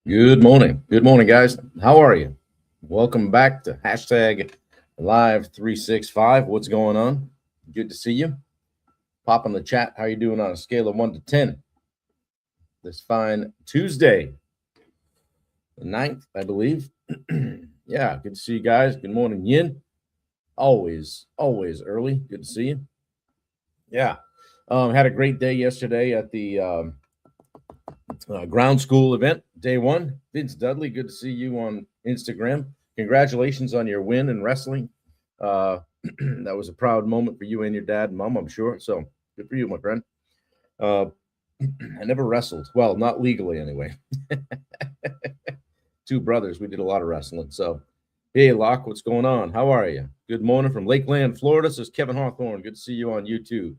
Good morning. Good morning, guys. How are you? Welcome back to hashtag live 365. What's going on? Good to see you. Pop in the chat. How you doing on a scale of 1 to 10? This fine Tuesday, the 9th, I believe. Yeah, good to see you guys. Good morning, Yin. Always early. Good to see you. Yeah. Had a great day yesterday at the ground school event, day one. Vince Dudley, good to see you on Instagram. Congratulations on your win in wrestling. That was a proud moment for you and your dad and mom, I'm sure. So good for you, my friend. I never wrestled. Well, not legally anyway. Two brothers, we did a lot of wrestling. So, hey, Locke, what's going on? How are you? Good morning from Lakeland, Florida. This is Kevin Hawthorne. Good to see you on YouTube.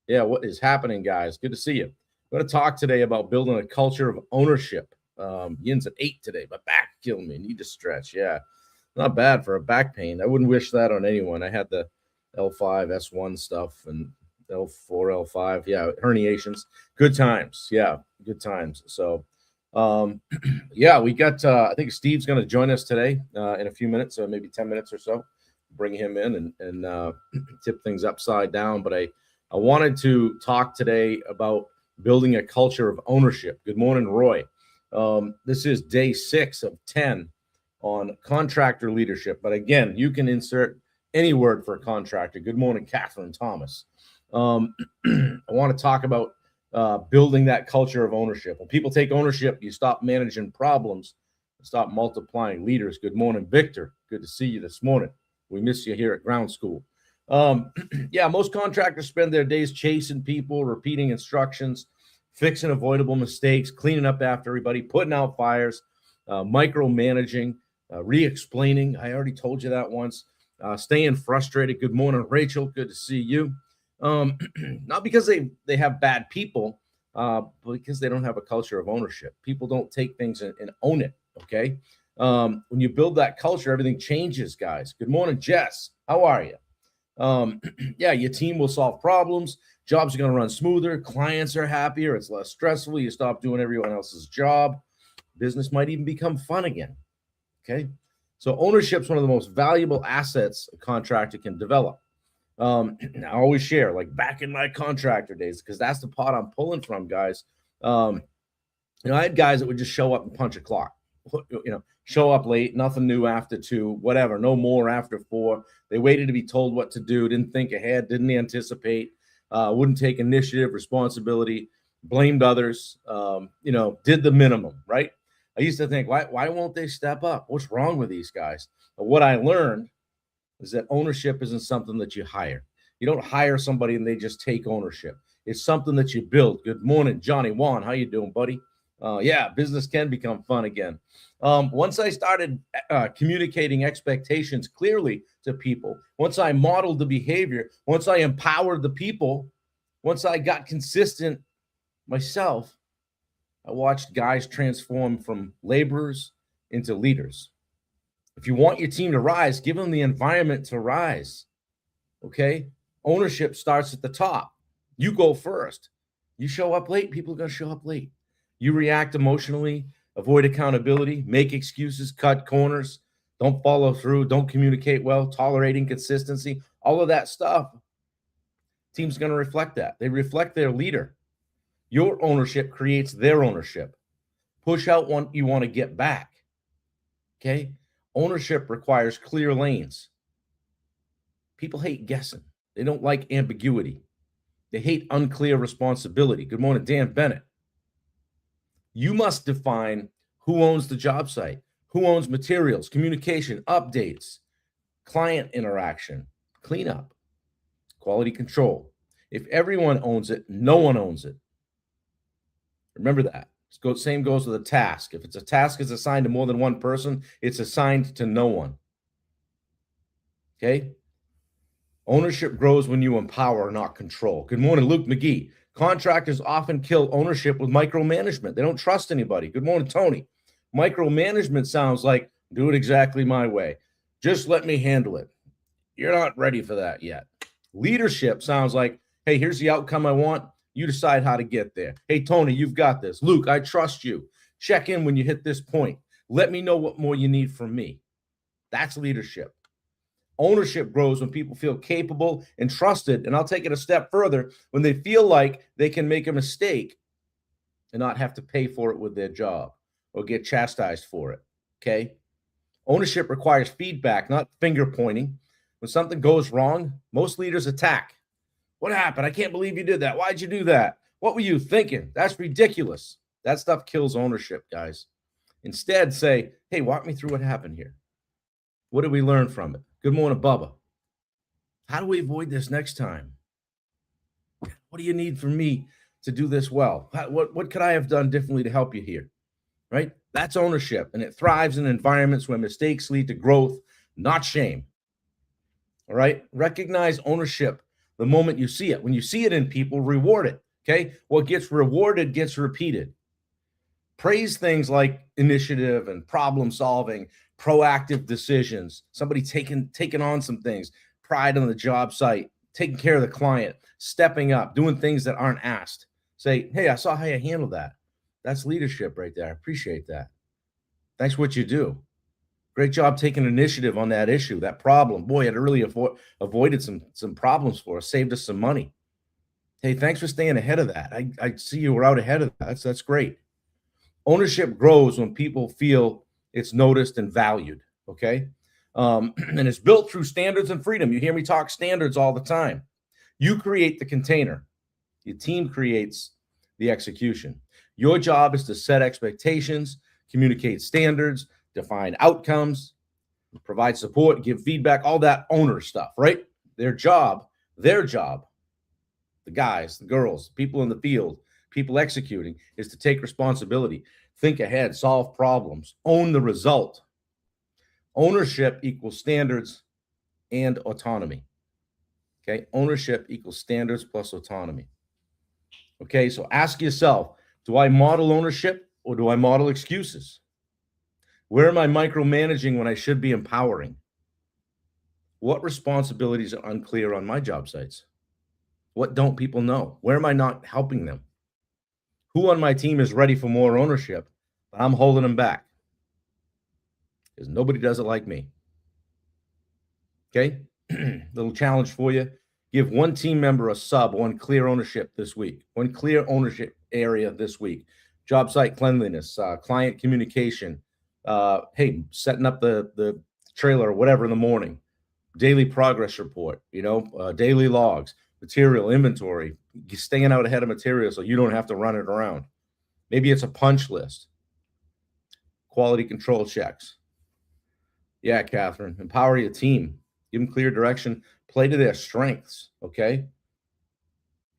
Yeah, what is happening, guys? Good to see you. I'm going to talk today about building a culture of ownership. Yin's at 8 today. My back killing me. Need to stretch. Yeah, not bad for a back pain. I wouldn't wish that on anyone. I had the L5, S1 stuff and L4, L5. Yeah, herniations. Good times. Yeah, good times. So, yeah, we got, I think Steve's going to join us today in a few minutes, so maybe 10 minutes or so. Bring him in and tip things upside down. But I wanted to talk today about building a culture of ownership. Good morning, Roy. This is day 6 of 10 on contractor leadership. But again, you can insert any word for a contractor. Good morning, Catherine Thomas. I want to talk about building that culture of ownership. When people take ownership, you stop managing problems, stop multiplying leaders. Good morning, Victor. Good to see you this morning. We miss you here at ground school. Yeah, most contractors spend their days chasing people, repeating instructions, fixing avoidable mistakes, cleaning up after everybody, putting out fires, micromanaging, re-explaining. I already told you that once. Staying frustrated. Good morning, Rachel. Good to see you. Not because they have bad people, but because they don't have a culture of ownership. People don't take things and own it. Okay. When you build that culture, everything changes, guys. Good morning, Jess. How are you? Yeah, your team will solve problems. Jobs are going to run smoother. Clients are happier. It's less stressful. You stop doing everyone else's job. Business might even become fun again. Okay. So ownership is one of the most valuable assets a contractor can develop. I always share, like back in my contractor days, because that's the pot I'm pulling from, guys. I had guys that would just show up and punch a clock. Show up late, nothing new after 2, whatever, no more after 4. They waited to be told what to do, didn't think ahead, didn't anticipate, wouldn't take initiative, responsibility, blamed others, did the minimum, right? I used to think, why won't they step up? What's wrong with these guys? But what I learned is that ownership isn't something that you hire. You don't hire somebody and they just take ownership. It's something that you build. Good morning, Johnny Wan. How you doing, buddy? Yeah, business can become fun again. Once I started communicating expectations clearly to people, once I modeled the behavior, once I empowered the people, once I got consistent myself, I watched guys transform from laborers into leaders. If you want your team to rise, give them the environment to rise. Okay? Ownership starts at the top. You go first. You show up late, people are going to show up late. You react emotionally, avoid accountability, make excuses, cut corners, don't follow through, don't communicate well, tolerate inconsistency, all of that stuff. Team's going to reflect that. They reflect their leader. Your ownership creates their ownership. Push out what you want to get back. Okay? Ownership requires clear lanes. People hate guessing. They don't like ambiguity. They hate unclear responsibility. Good morning, Dan Bennett. You must define who owns the job site, who owns materials, communication, updates, client interaction, cleanup, quality control. If everyone owns it, no one owns it. Remember that. Same goes with a task. If it's a task is assigned to more than one person, it's assigned to no one. Okay? Ownership grows when you empower, not control. Good morning, Luke McGee. Contractors often kill ownership with micromanagement. They don't trust anybody. Good morning, Tony. Micromanagement sounds like do it exactly my way. Just let me handle it. You're not ready for that yet. Leadership sounds like, hey, here's the outcome I want. You decide how to get there. Hey, Tony, you've got this. Luke, I trust you. check in when you hit this point. Let me know what more you need from me. That's leadership. Ownership grows when people feel capable and trusted. And I'll take it a step further, when they feel like they can make a mistake and not have to pay for it with their job or get chastised for it. Okay. Ownership requires feedback, not finger pointing. When something goes wrong, most leaders attack. What happened? I can't believe you did that. Why'd you do that? What were you thinking? That's ridiculous. That stuff kills ownership, guys. Instead, say, hey, walk me through what happened here. What did we learn from it? Good morning, Bubba. How do we avoid this next time? What do you need from me to do this well? What could I have done differently to help you here? Right? That's ownership, and it thrives in environments where mistakes lead to growth, not shame. All right? Recognize ownership the moment you see it. When you see it in people, reward it. Okay? What gets rewarded gets repeated. Praise things like initiative and problem solving, proactive decisions, somebody taking on some things, pride on the job site, taking care of the client, stepping up, doing things that aren't asked. Say, hey, I saw how you handled that. That's leadership right there. I appreciate that. Thanks for what you do. Great job taking initiative on that issue, that problem. Boy, it really avoided some problems for us, saved us some money. Hey, thanks for staying ahead of that. I see you were out ahead of that. That's great. Ownership grows when people feel it's noticed and valued, okay? And it's built through standards and freedom. You hear me talk standards all the time. You create the container. Your team creates the execution. Your job is to set expectations, communicate standards, define outcomes, provide support, give feedback, all that owner stuff, right? Their job, the guys, the girls, people in the field, people executing, is to take responsibility, think ahead, solve problems, own the result. Ownership equals standards and autonomy. Okay, ownership equals standards plus autonomy. Okay, so ask yourself, do I model ownership or do I model excuses? Where am I micromanaging when I should be empowering? What responsibilities are unclear on my job sites? What don't people know? Where am I not helping them? Who on my team is ready for more ownership, but I'm holding them back? Because nobody does it like me. Okay, little challenge for you. Give one team member a sub, one clear ownership this week, one clear ownership area this week. Job site cleanliness, client communication, hey, setting up the trailer or whatever in the morning, daily progress report, daily logs, material inventory, staying out ahead of material so you don't have to run it around. Maybe it's a punch list, quality control checks. Yeah, Catherine, empower your team, give them clear direction, play to their strengths, okay?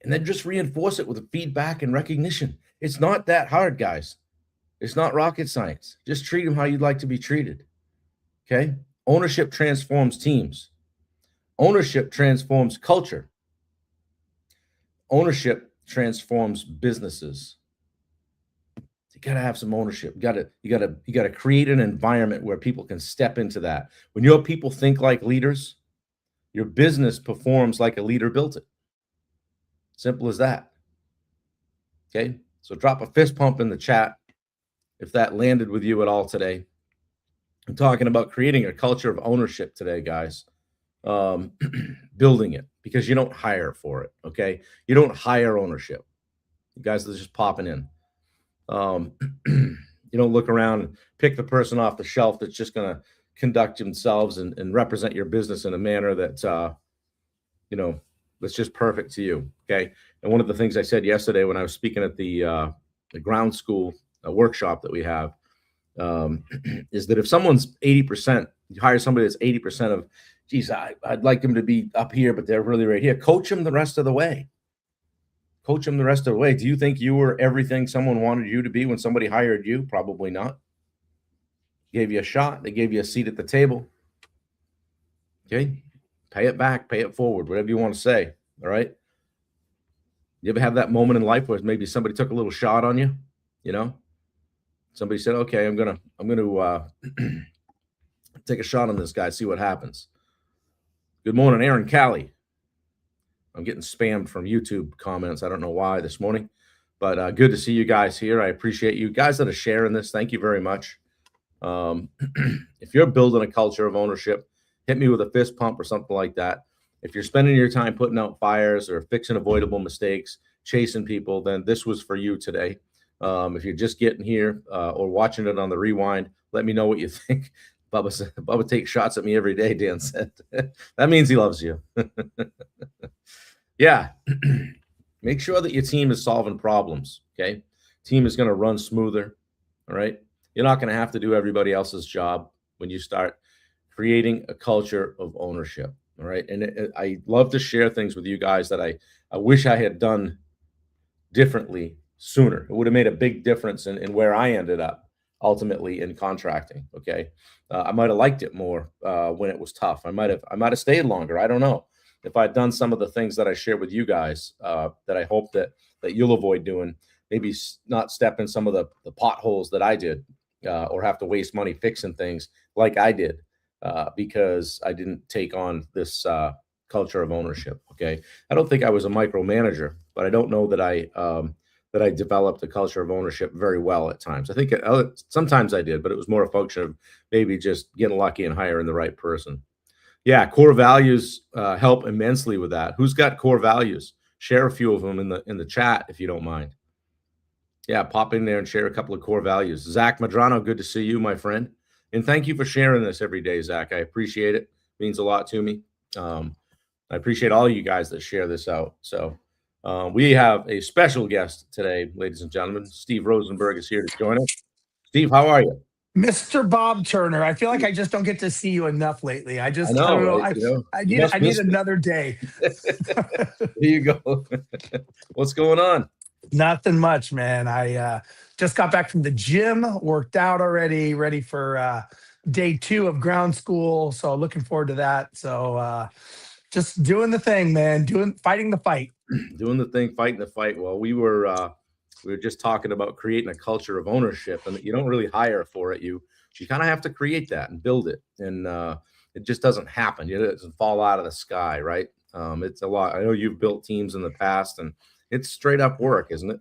And then just reinforce it with feedback and recognition. It's not that hard, guys. It's not rocket science. Just treat them how you'd like to be treated, okay? Ownership transforms teams. Ownership transforms culture. Ownership transforms businesses. You got to have some ownership. You got to create an environment where people can step into that. When your people think like leaders, your business performs like a leader built it. Simple as that. Okay? So drop a fist pump in the chat if that landed with you at all today. I'm talking about creating a culture of ownership today, guys. Building it, because you don't hire for it, okay? You don't hire ownership. You guys are just popping in. You don't look around and pick the person off the shelf that's just going to conduct themselves and represent your business in a manner that, that's just perfect to you, okay? And one of the things I said yesterday when I was speaking at the ground school workshop that we have is that if someone's 80%, you hire somebody that's 80% of, geez, I'd like them to be up here, but they're really right here. Coach them the rest of the way. Coach them the rest of the way. Do you think you were everything someone wanted you to be when somebody hired you? Probably not. Gave you a shot. They gave you a seat at the table. Okay. Pay it back. Pay it forward. Whatever you want to say. All right. You ever have that moment in life where maybe somebody took a little shot on you? Somebody said, okay, I'm going to take a shot on this guy, see what happens. Good morning, Aaron Callie. I'm getting spammed from YouTube comments. I don't know why this morning. But good to see you guys here. I appreciate you guys that are sharing this. Thank you very much. Um, if you're building a culture of ownership, hit me with a fist pump or something like that. If you're spending your time putting out fires or fixing avoidable mistakes, chasing people, then this was for you today. If you're just getting here or watching it on the rewind, let me know what you think. Bubba takes shots at me every day, Dan said. That means he loves you. Yeah. Make sure that your team is solving problems. Okay. Team is going to run smoother. All right. You're not going to have to do everybody else's job when you start creating a culture of ownership. All right. And I love to share things with you guys that I wish I had done differently sooner. It would have made a big difference in where I ended up ultimately in contracting. Okay. I might have liked it more when it was tough. I might have stayed longer. I don't know. If I'd done some of the things that I shared with you guys, that I hope that you'll avoid doing, maybe not step in some of the potholes that I did, or have to waste money fixing things like I did, because I didn't take on this culture of ownership. Okay, I don't think I was a micromanager, but I don't know that I developed a culture of ownership very well at times. I think sometimes I did, but it was more a function of maybe just getting lucky and hiring the right person. Yeah, core values help immensely with that. Who's got core values? Share a few of them in the chat if you don't mind. Yeah, pop in there and share a couple of core values. Zach Madrano, good to see you, my friend. And thank you for sharing this every day, Zach. I appreciate it. It means a lot to me. I appreciate all you guys that share this out. So we have a special guest today, ladies and gentlemen. Steve Rosenberg is here to join us. Steve, how are you? Mr. Bob Turner, I feel like I just don't get to see you enough lately. I know, don't know. right? I You need must I need miss me. another day. There you go. What's going on? Nothing much, man. I just got back from the gym, worked out already, ready for day 2 of ground school. So looking forward to that. So just doing the thing, man. Fighting the fight. Doing the thing, fighting the fight. Well, we were just talking about creating a culture of ownership, and you don't really hire for it. You kind of have to create that and build it, and it just doesn't happen. It doesn't fall out of the sky, right? It's a lot. I know you've built teams in the past, and it's straight up work, isn't it?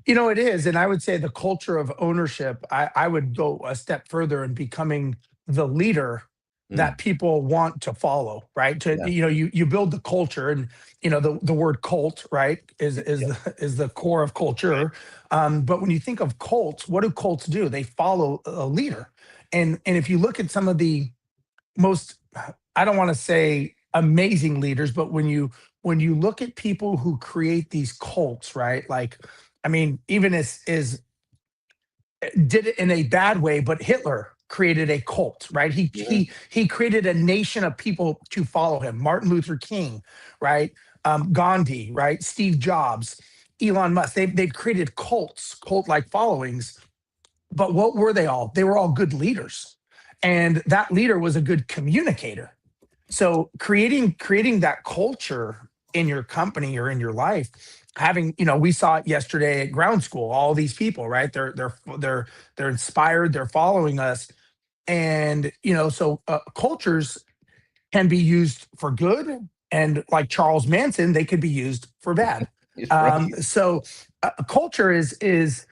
It is. And I would say the culture of ownership, I would go a step further in becoming the leader Mm, that people want to follow, right? yeah, You build the culture, and the word cult, right, yeah, is the core of culture. But when you think of cults, what do cults do? They follow a leader. And if you look at some of the most, I don't want to say amazing leaders, but when you look at people who create these cults, right? Like, I mean, even as did it in a bad way, but Hitler created a cult, right? He mhm, he he created a nation of people to follow him. Martin Luther King, right? Gandhi, right? Steve Jobs, Elon Musk. They've created cult like followings. But what were they all? They were all good leaders, and that leader was a good communicator. So creating that culture in your company or in your life, having, we saw it yesterday at ground school, all these people, right? They're inspired, they're following us. And so cultures can be used for good, and like Charles Manson, they could be used for bad. it's right. So culture is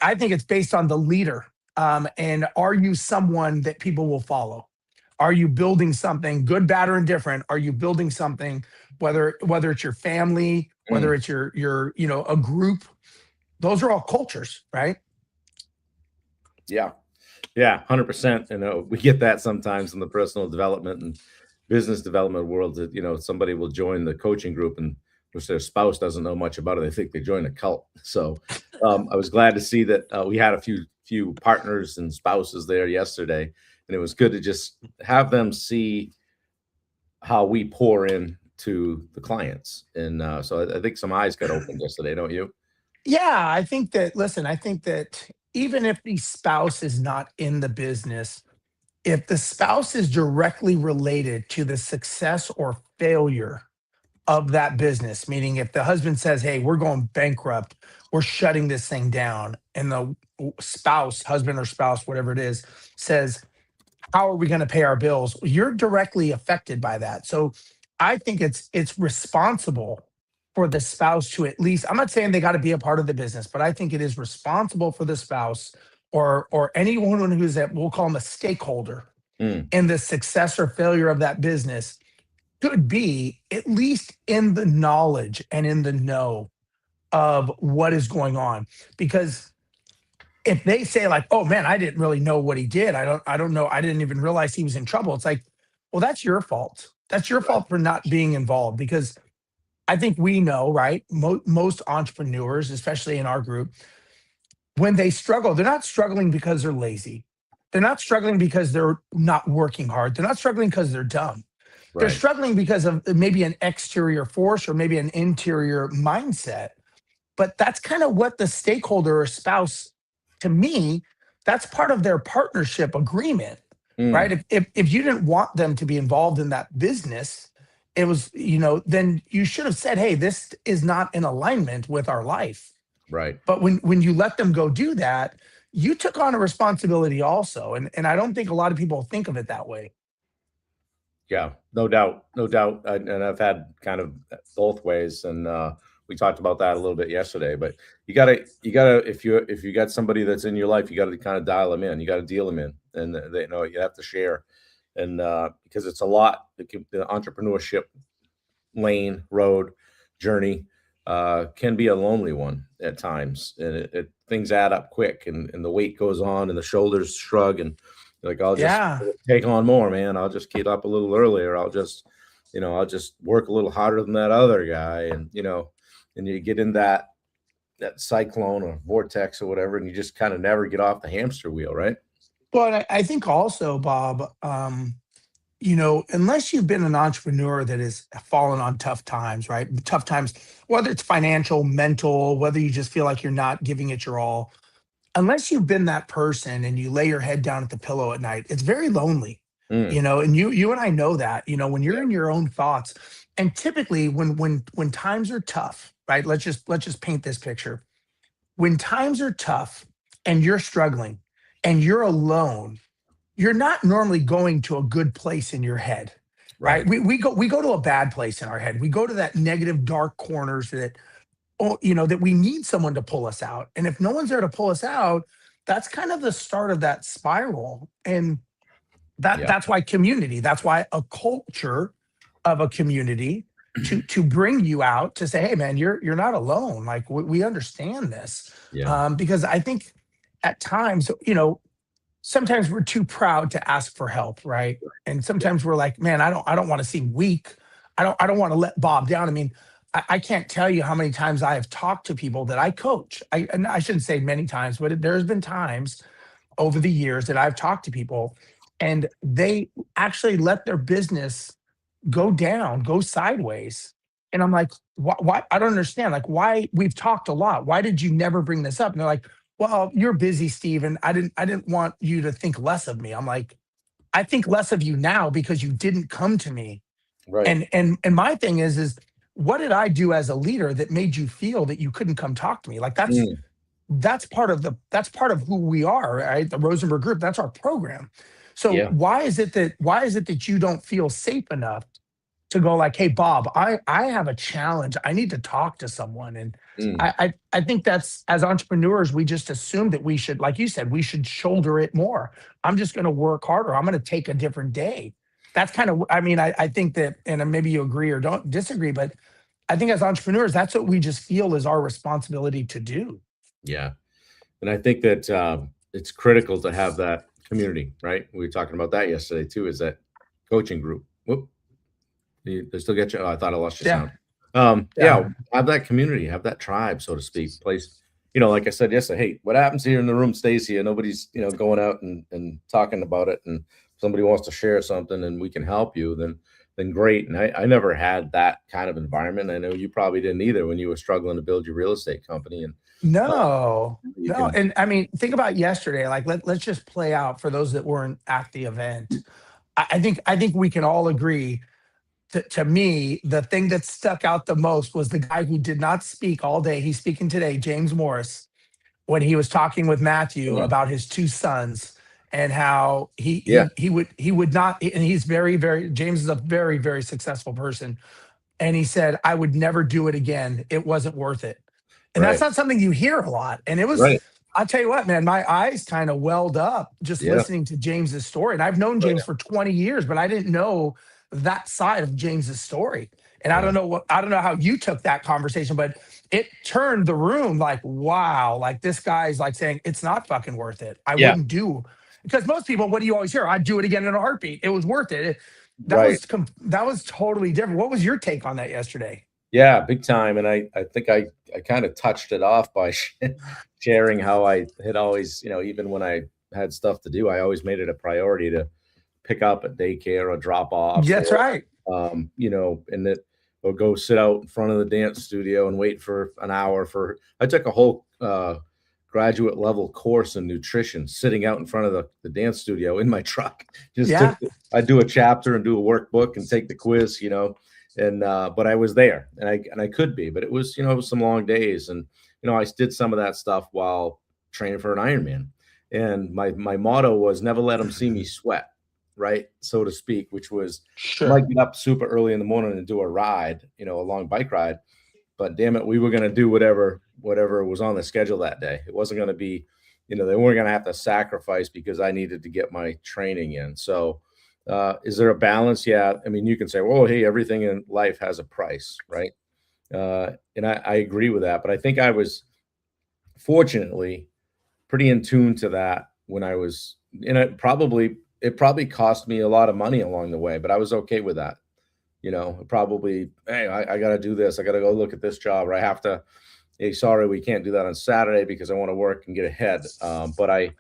I think it's based on the leader. And are you someone that people will follow? Are you building something good, bad, or indifferent? Are you building something, whether it's your family, whether Mm, it's your a group? Those are all cultures, right? yeah. Yeah, 100%. And we get that sometimes in the personal development and business development world that, somebody will join the coaching group and which their spouse doesn't know much about it. They think they joined a cult. So I was glad to see that we had a few partners and spouses there yesterday. And it was good to just have them see how we pour in to the clients. And so I think some eyes got opened yesterday, don't you? Yeah, I think that. Listen, I think that even if the spouse is not in the business, if the spouse is directly related to the success or failure of that business, meaning if the husband says, "Hey, we're going bankrupt, we're shutting this thing down," and the spouse, husband or spouse, whatever it is, says, "How are we going to pay our bills?" You're directly affected by that. So I think it's responsible for the spouse to at least, I'm not saying they got to be a part of the business, but I think it is responsible for the spouse or anyone who's at, we'll call them a stakeholder Mm, in the success or failure of that business, could be at least in the knowledge and in the know of what is going on. Because if they say like, "Oh man, I didn't really know what he did. I don't know. I didn't even realize he was in trouble." It's like, well, that's your fault. That's your right. fault for not being involved. Because I think we know, right? Most entrepreneurs, especially in our group, when they struggle, they're not struggling because they're lazy. They're not struggling because they're not working hard. They're not struggling because they're dumb. They're Right. struggling because of maybe an exterior force or maybe an interior mindset. But that's kind of what the stakeholder or spouse, to me, that's part of their partnership agreement, right? Mm, If you didn't want them to be involved in that business, it was, then you should have said, hey, this is not in alignment with our life. right. But when you let them go do that, you took on a responsibility also. And I don't think a lot of people think of it that way. Yeah, no doubt, no doubt, and I've had kind of both ways, and we talked about that a little bit yesterday. But you gotta, if you got somebody that's in your life, you got to kind of dial them in. You got to deal them in, and they you know you have to share, and because it's a lot. The entrepreneurship lane, road, journey can be a lonely one at times, and things add up quick, and the weight goes on, and the shoulders shrug, and like I'll just Yeah. take on more, man. I'll just get up a little earlier. I'll just work a little harder than that other guy, and and you get in that cyclone or vortex or whatever, and you just kind of never get off the hamster wheel, right? Well, and I think also, Bob, unless you've been an entrepreneur that has fallen on tough times, right? Tough times, whether it's financial, mental, whether you just feel like you're not giving it your all, unless you've been that person and you lay your head down at the pillow at night, it's very lonely. Mm, And you and I know that, when you're yeah, in your own thoughts. And typically when times are tough, right? Let's just paint this picture. When times are tough and you're struggling and you're alone, you're not normally going to a good place in your head, right? right. We go to a bad place in our head. We go to that negative dark corners that, that we need someone to pull us out. And if no one's there to pull us out, that's kind of the start of that spiral. And Yeah. that's why community, that's why a culture of a community to bring you out to say, hey man, you're not alone. Like we understand this. Yeah. Because I think at times, sometimes we're too proud to ask for help, right? And Yeah. sometimes we're like, man, I don't want to seem weak. I don't want to let Bob down. I mean, I can't tell you how many times I have talked to people that I coach. And I shouldn't say many times, but there's been times over the years that I've talked to people and they actually let their business go down, go sideways. And I'm like, why? I don't understand. Like, why? We've talked a lot. Why did you never bring this up? And they're like, well, you're busy, Steven. I didn't want you to think less of me. I'm like, I think less of you now because you didn't come to me. Right. And my thing is what did I do as a leader that made you feel that you couldn't come talk to me? Like Mm, that's part of who we are, right? The Rosenberg Group, that's our program. So yeah. why is it that you don't feel safe enough to go like, hey Bob, I have a challenge. I need to talk to someone. And Mm, I think that's, as entrepreneurs, we just assume that we should, like you said, we should shoulder it more. I'm just going to work harder. I'm going to take a different day. That's kind of, I mean, I think that, and maybe you agree or don't disagree, but I think as entrepreneurs, that's what we just feel is our responsibility to do. yeah. And I think that it's critical to have that community, right? We were talking about that yesterday too. Is that coaching group? Whoop, they still get you. Oh, I thought I lost your Yeah. sound. Yeah. Yeah, have that community, have that tribe, so to speak. Place, like I said yesterday. Hey, what happens here in the room stays here. Nobody's going out and talking about it. And if somebody wants to share something and we can help you, then great. And I never had that kind of environment. I know you probably didn't either when you were struggling to build your real estate company. And uh, No, you no. can, And I mean, think about yesterday. Like let's just play out for those that weren't at the event. I think we can all agree. To me, the thing that stuck out the most was the guy who did not speak all day. He's speaking today, James Morris, when he was talking with Matthew uh, about his two sons and how yeah, he would not, and he's very, very, James is a very, very successful person. and he said, I would never do it again. It wasn't worth it. And that's Right. not something you hear a lot. And it was, Right. I'll tell you what, man, my eyes kind of welled up just Yeah. listening to James's story. And I've known Oh, James for 20 years, but I didn't know that side of James's story. And yeah. I don't know how you took that conversation, but it turned the room like, wow, like this guy's like saying, it's not fucking worth it. I Yeah. wouldn't do, because most people, what do you always hear? I'd do it again in a heartbeat. It was worth it. Right. That was totally different. What was your take on that yesterday? Yeah, big time. And I think I kind of touched it off by sharing how I had always, even when I had stuff to do, I always made it a priority to pick up at daycare or drop off, That's or, right. and that, or go sit out in front of the dance studio and wait for an hour I took a whole graduate level course in nutrition, sitting out in front of the dance studio in my truck. Yeah. I do a chapter and do a workbook and take the quiz, and but I was there, and I could be, but it was, it was some long days, and I did some of that stuff while training for an Ironman, and my motto was never let them see me sweat, right, so to speak, which was I Sure. might get up super early in the morning and do a ride, a long bike ride, but damn it, we were going to do whatever was on the schedule that day. It wasn't going to be, they weren't going to have to sacrifice because I needed to get my training in. So, is there a balance? Yeah. I mean, you can say, well, hey, everything in life has a price, right? And I agree with that. But I think I was fortunately pretty in tune to that when I was, and it probably cost me a lot of money along the way, but I was okay with that. Probably, hey, I got to do this. I got to go look at this job, or I have to, hey, sorry, we can't do that on Saturday because I want to work and get ahead. But I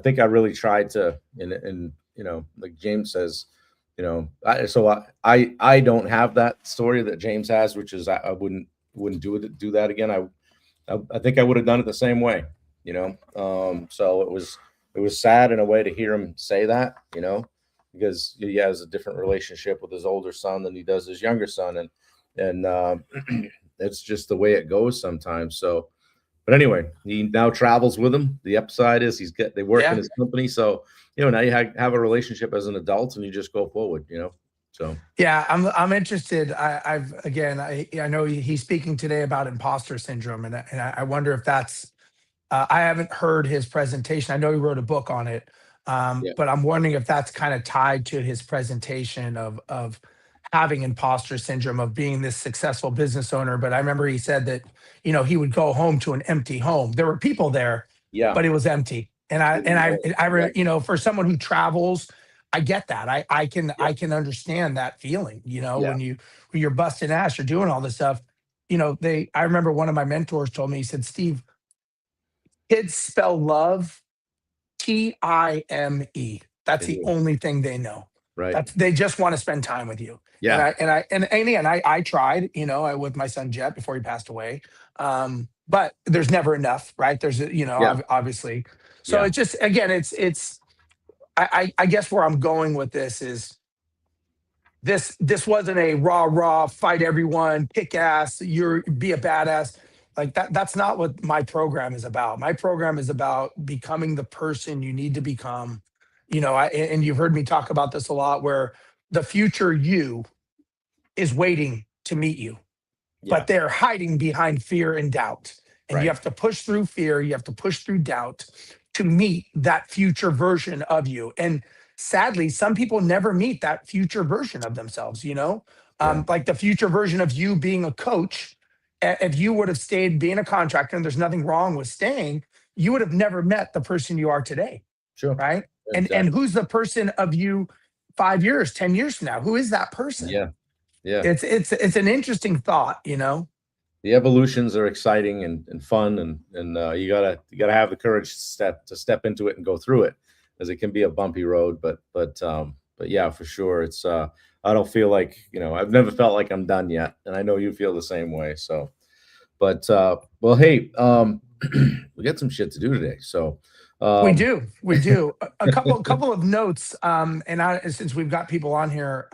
think I really tried to, and like James says, I don't have that story that James has, which is I wouldn't do that again. I think I would have done it the same way, so it was sad in a way to hear him say that, because he has a different relationship with his older son than he does his younger son, and it's just the way it goes sometimes. So, but anyway, he now travels with him. The upside is they work in Yeah. his company, so now you have a relationship as an adult, and you just go forward. So Yeah, I'm interested. I know he's speaking today about imposter syndrome, and I wonder if that's. I haven't heard his presentation. I know he wrote a book on it, yeah, but I'm wondering if that's kind of tied to his presentation of having imposter syndrome of being this successful business owner. But I remember he said that he would go home to an empty home. There were people there, yeah, but it was empty. yeah, For someone who travels, I get that. yeah, I can understand that feeling. yeah, When you're busting ass, you're doing all this stuff. I remember one of my mentors told me, he said, Steve, kids spell love Time. That's they the do. only thing they know. Right, They just want to spend time with you. yeah, And again, I tried, with my son Jet before he passed away. But there's never enough, right? yeah, Obviously. So yeah, it's just, again, I guess where I'm going with this is this wasn't a rah fight everyone, kick ass, you're be a badass. Like that's not what my program is about. My program is about becoming the person you need to become. And you've heard me talk about this a lot, where the future you is waiting to meet you, yeah, but they're hiding behind fear and doubt. And you right, have to push through fear, you have to push through doubt to meet that future version of you. And sadly, some people never meet that future version of themselves. yeah, Like the future version of you being a coach. If you would have stayed being a contractor, and there's nothing wrong with staying, you would have never met the person you are today, sure, right? And exactly, who's the person of you 5 years, 10 years from now? Who is that person? yeah, yeah. It's an interesting thought. The evolutions are exciting and fun, and you gotta have the courage to step into it and go through it, as it can be a bumpy road. But yeah, for sure, it's I don't feel like, I've never felt like I'm done yet, and I know you feel the same way. So, but well, hey, we got some shit to do today. So, We um, do, we do. A couple of notes, since we've got people on here,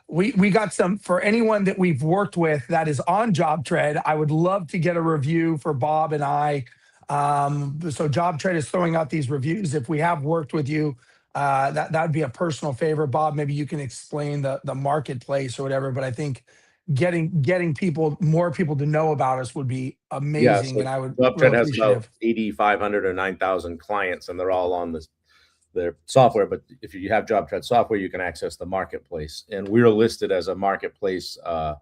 we got some for anyone that we've worked with that is on JobTread. I would love to get a review for Bob and I. So JobTread is throwing out these reviews. If we have worked with you, That would be a personal favor. Bob, maybe you can explain the marketplace or whatever, but I think getting more people to know about us would be Yeah, amazing, so and I would JobTread real has about appreciative. 8,500 or 9,000 clients, and they're all on their software. But if you have JobTread software, you can access the marketplace, and we're listed as a marketplace. I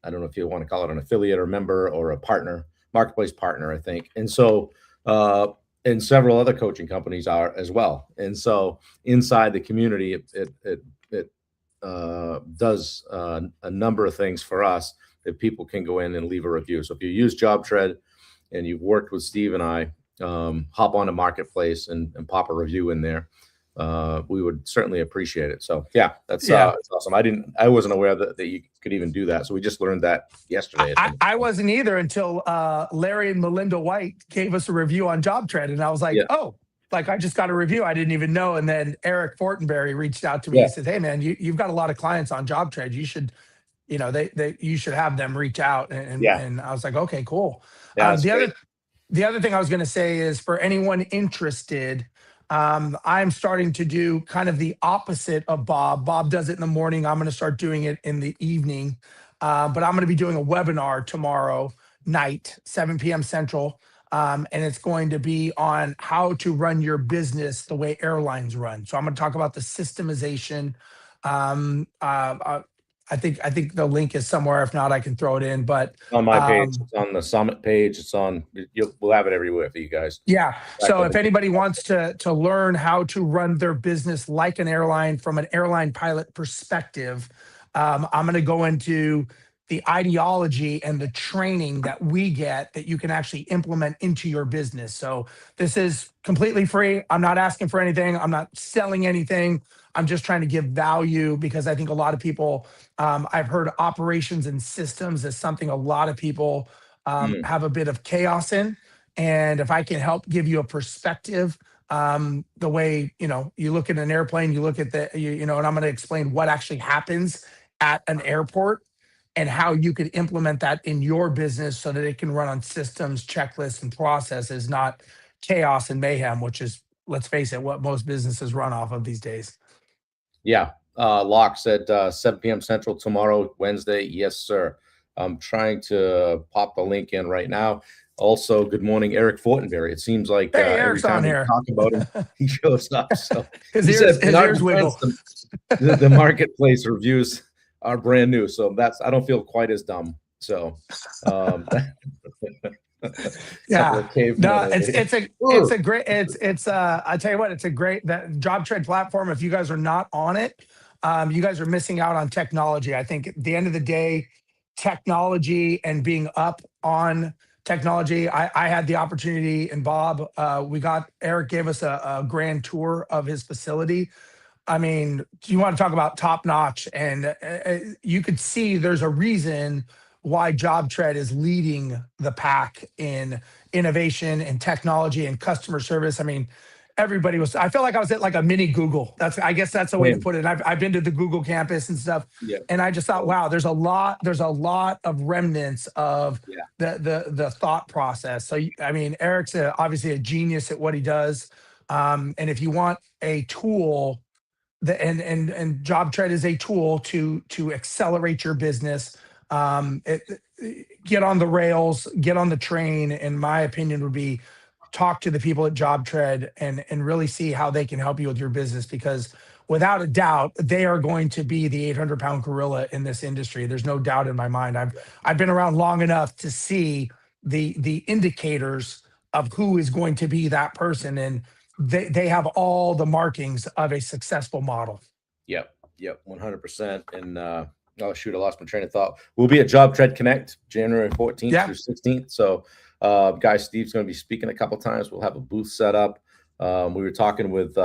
don't know if you want to call it an affiliate or member or a partner, marketplace partner, I think. And so, and several other coaching companies are as well. And so, inside the community, it does a number of things for us that people can go in and leave a review. So if you use JobTread and you've worked with Steve and I, hop on a marketplace and pop a review in there. We would certainly appreciate it. So yeah, that's awesome. I wasn't aware that you could even do that. So we just learned that yesterday. I wasn't either until Larry and Melinda White gave us a review on JobTread, and I was like, Yeah. oh, like I just got a review. I didn't even know. And then Eric Fortenberry reached out to me. Yeah. He said, hey man, you've got a lot of clients on JobTread. You should, you should have them reach out. And I was like, okay, cool. Yeah, The other thing I was going to say is for anyone interested, I'm starting to do kind of the opposite of Bob. Bob does it in the morning. I'm going to start doing it in the evening. But I'm going to be doing a webinar tomorrow night, 7 p.m. Central. And it's going to be on how to run your business the way airlines run. So I'm going to talk about the systemization. I think the link is somewhere. If not, I can throw it in. But on my page, it's on the Summit page. It's on. We'll have it everywhere for you guys. Yeah. So if anybody wants to learn how to run their business like an airline from an airline pilot perspective, I'm going to go into the ideology and the training that we get that you can actually implement into your business. So this is completely free. I'm not asking for anything. I'm not selling anything. I'm just trying to give value because I think a lot of people, I've heard operations and systems as something a lot of people have a bit of chaos in. And if I can help give you a perspective, the way, you look at an airplane, you look at and I'm going to explain what actually happens at an airport and how you could implement that in your business so that it can run on systems, checklists, and processes, not chaos and mayhem, which is, let's face it, what most businesses run off of these days. Yeah. Locke said 7 p.m. Central tomorrow, Wednesday. Yes, sir. I'm trying to pop the link in right now. Also, good morning, Eric Fortenberry. It seems like every time we talk about him, he shows up. So his ears wiggle. The marketplace reviews are brand new, so I don't feel quite as dumb. So, yeah, no, it's a great, I tell you what, it's a great that JobTread platform. If you guys are not on it, you guys are missing out on technology. I think at the end of the day, technology and being up on technology. I had the opportunity, and Bob, Eric gave us a grand tour of his facility. I mean, you want to talk about top notch, and you could see there's a reason why JobTread is leading the pack in innovation and technology and customer service. I mean, I felt like I was at like a mini Google. I guess that's the way to put it. I've been to the Google campus and stuff. Yeah. And I just thought, wow, there's a lot of remnants of the thought process. So, I mean, Eric's obviously a genius at what he does. And if you want a tool and JobTread is a tool to accelerate your business, get on the rails, get on the train, in my opinion, would be talk to the people at JobTread and really see how they can help you with your business, because without a doubt, they are going to be the 800-pound gorilla in this industry. There's no doubt in my mind. I've been around long enough to see the indicators of who is going to be that person, and they have all the markings of a successful model. Yep, 100%. And oh shoot, I lost my train of thought. We'll be at JobTread Connect January 14th through 16th. So guys, Steve's going to be speaking a couple times. We'll have a booth set up. We were talking with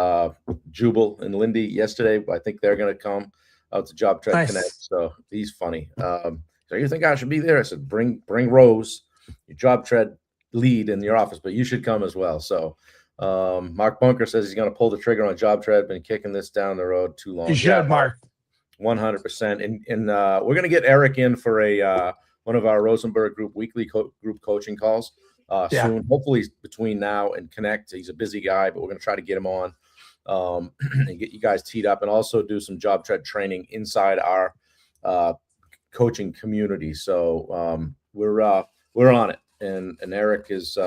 Jubal and Lindy yesterday. I think they're going to come out to JobTread Connect. So he's funny. So you think I should be there? I said, bring Rose, your JobTread lead in your office, but you should come as well. So Mark Bunker says he's going to pull the trigger on JobTread. Been kicking this down the road too long. You should, Mark. 100%. And we're going to get Eric in for one of our Rosenberg Group weekly group coaching calls. soon. Hopefully between now and Connect. He's a busy guy, but we're going to try to get him on and get you guys teed up, and also do some job tread training inside our coaching community. So we're on it, and Eric is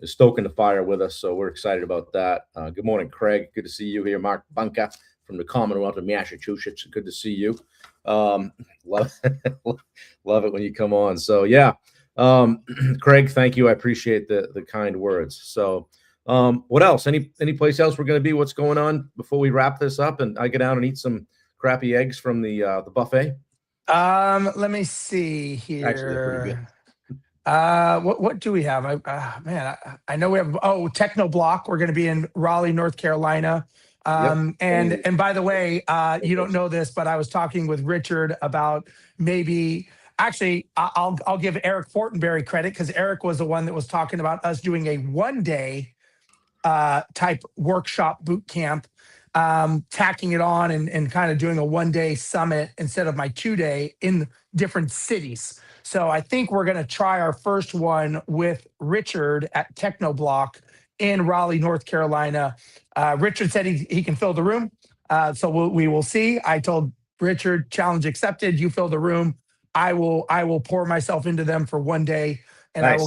stoking the fire with us, so we're excited about that. Good morning, Craig. Good to see you here. Mark Bunka from the Commonwealth of Massachusetts. Good to see you. Love it when you come on. So yeah, Craig, thank you. I appreciate the kind words. So what else? Any place else we're going to be? What's going on before we wrap this up and I get down and eat some crappy eggs from the buffet? Let me see here. Actually, they're pretty good. What do we have? I know we have Technoblock. We're going to be in Raleigh, North Carolina. And by the way, you don't know this, but I was talking with Richard about maybe actually I'll give Eric Fortenberry credit, because Eric was the one that was talking about us doing a 1-day type workshop boot camp, tacking it on and kind of doing a 1-day summit instead of my 2-day in different cities. So I think we're going to try our first one with Richard at Technoblock in Raleigh, North Carolina. Richard said he can fill the room. So we will see. I told Richard, challenge accepted. You fill the room. I will pour myself into them for 1 day, and nice.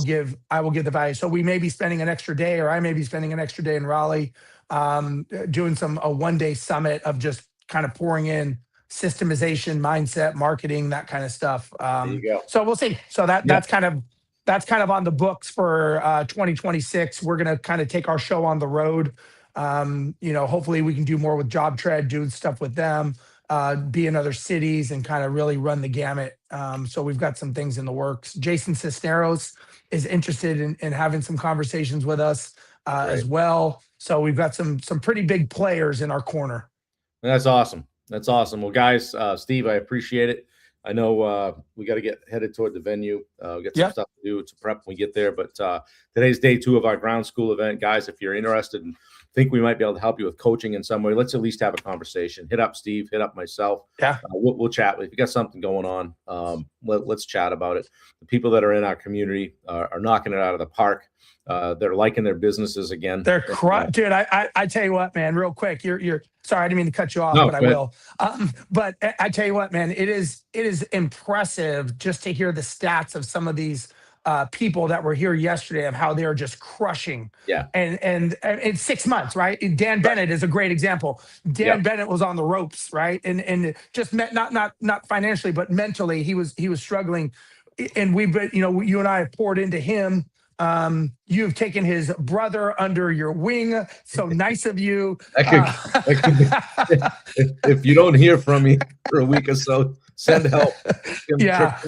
I will give the value. So we may be spending an extra day, or I may be spending an extra day in Raleigh, doing a 1-day summit of just kind of pouring in systemization, mindset, marketing, that kind of stuff. There you go. So we'll see. So that's kind of on the books for 2026. We're going to kind of take our show on the road. Hopefully we can do more with Job Tread, do stuff with them, be in other cities and kind of really run the gamut. So we've got some things in the works. Jason Cisneros is interested in having some conversations with us as well. So we've got some pretty big players in our corner. That's awesome. That's awesome. Well, guys, Steve, I appreciate it. I know we got to get headed toward the venue. We got some stuff to do to prep when we get there. But today's day 2 of our ground school event. Guys, if you're interested and think we might be able to help you with coaching in some way, let's at least have a conversation. Hit up Steve, hit up myself. Yeah, we'll chat. If you got something going on, let's chat about it. The people that are in our community are knocking it out of the park. They're liking their businesses again. They're dude. I tell you what, man, real quick. You're sorry, I didn't mean to cut you off, but I will. But I tell you what, man, it is impressive just to hear the stats of some of these people that were here yesterday of how they're just crushing. Yeah. And in 6 months, right? Dan Bennett is a great example. Dan Bennett was on the ropes, right? And just not financially, but mentally, he was struggling. And we've been, you and I have poured into him. You've taken his brother under your wing. So nice of you. If you don't hear from me for a week or so, send help. Yeah.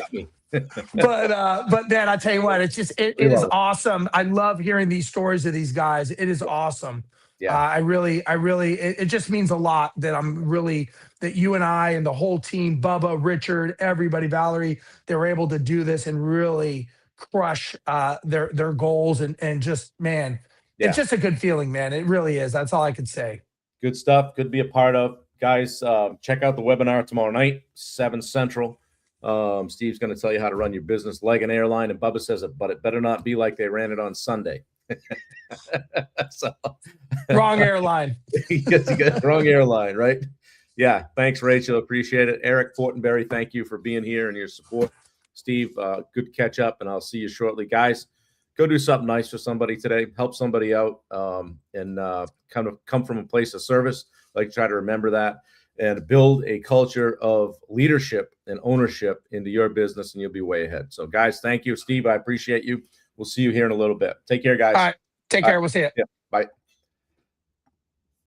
But Dan, I tell you what, it is awesome. I love hearing these stories of these guys. It is awesome. Yeah. I really, it just means a lot that you and I and the whole team, Bubba, Richard, everybody, Valerie, they were able to do this and really crush their goals and just, man, it's just a good feeling, man. It really is. That's all I could say. Good stuff. Good to be a part of. Guys, check out the webinar tomorrow night, 7 Central. Steve's going to tell you how to run your business like an airline, and Bubba says it, but it better not be like they ran it on Sunday. Wrong airline. You got wrong airline, right? Yeah. Thanks, Rachel. Appreciate it. Eric Fortenberry, thank you for being here and your support. Steve, good catch up, and I'll see you shortly. Guys, go do something nice for somebody today. Help somebody out, and kind of come from a place of service. Like, try to remember that and build a culture of leadership and ownership into your business, and you'll be way ahead. So, guys, thank you. Steve, I appreciate you. We'll see you here in a little bit. Take care, guys. All right. Take care. We'll see you. Yeah. Bye.